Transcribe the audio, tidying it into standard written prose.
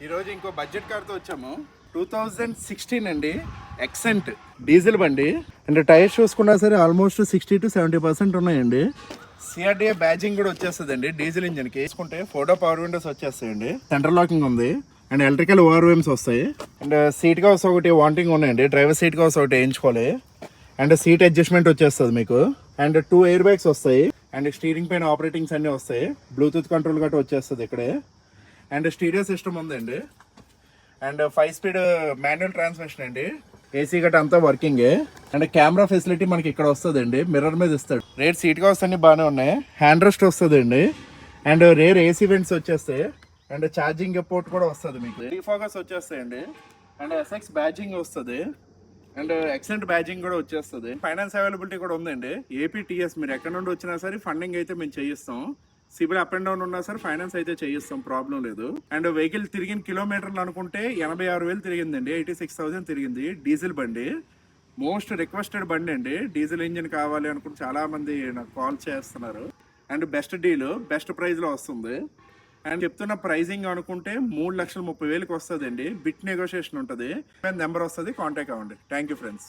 ఈరోజు ఇంకో బడ్జెట్ కార్తో వచ్చాము. 2016 అండి, ఎక్సెంట్ డీజిల్ బండి. అండ్ టైర్స్ చూసుకున్నా సరే ఆల్మోస్ట్ 60 to 70% ఉన్నాయండి. సిఆర్డిఏ బ్యాజింగ్ కూడా వచ్చేస్తుందండి డీజిల్ ఇంజిన్ కి. తీసుకుంటే ఫోటో పవర్ విండోస్ వచ్చేస్తాయండి, సెంటర్ లాకింగ్ ఉంది, అండ్ ఎలక్ట్రికల్ ఓఆర్ఎమ్స్ వస్తాయి. అండ్ సీట్ కవర్స్ ఒకటి వాంటింగ్ ఉన్నాయండి, డ్రైవర్ సీట్ కవర్స్ ఒకటి వేయించుకోవాలి. అండ్ సీట్ అడ్జస్ట్మెంట్ వచ్చేస్తుంది మీకు. అండ్ 2 ఎయిర్ బ్యాగ్స్ వస్తాయి. అండ్ స్టీరింగ్ పైన ఆపరేటింగ్స్ అన్నీ వస్తాయి, బ్లూటూత్ కంట్రోల్ గట్రా వచ్చేస్తుంది ఇక్కడే. అండ్ స్టీరియో సిస్టమ్ ఉందండి. అండ్ 5 స్పీడ్ మాన్యువల్ ట్రాన్స్మిషన్ అండి, ఏసీ గట్రా అంతా వర్కింగే. అండ్ కెమెరా ఫెసిలిటీ మనకి ఇక్కడ వస్తుందండి, మిర్రర్ మీద ఇస్తాడు. రేట్ సీట్ కవర్స్ అన్ని బాగానే ఉన్నాయి, హ్యాండ్ రెస్ట్ వస్తుందండి. అండ్ రేర్ ఏసీ వెంట్స్ వచ్చేస్తాయి. అండ్ ఛార్జింగ్ పోర్ట్ కూడా వస్తుంది మీకు. రీఫోకస్ వచ్చేస్తాయండి. అండ్ ఎస్ఎక్స్ బ్యాజింగ్ వస్తుంది. అండ్ ఎక్సెంట్ బ్యాజింగ్ కూడా వచ్చేస్తుంది. ఫైనాన్స్ అవైలబిలిటీ కూడా ఉందండి. ఏపీటీఎస్ మీరు ఎక్కడ నుండి వచ్చినా సరే ఫండింగ్ అయితే మేము చేయిస్తాం. సిబిల్ అప్ అండ్ డౌన్ ఉన్నా సరే ఫైనాన్స్ అయితే చేయిస్తాం, ప్రాబ్లం లేదు. అండ్ వెహికల్ తిరిగిన కిలోమీటర్లు అనుకుంటే 86,000 తిరిగిందండి, 86,000 తిరిగింది. డీజిల్ బండి, మోస్ట్ రిక్వెస్టెడ్ బండి అండి. డీజిల్ ఇంజిన్ కావాలి అనుకుంటే చాలా మంది నాకు కాల్ చేస్తున్నారు. And best deal, best price లో వస్తుంది. అండ్ చెప్తున్న ప్రైజింగ్ అనుకుంటే 3,30,000 వస్తుందండి. బిట్ నెగోషియేషన్ ఉంటుంది. నెంబర్ వస్తుంది, కాంటాక్ట్ అవ్వండి. Thank you friends.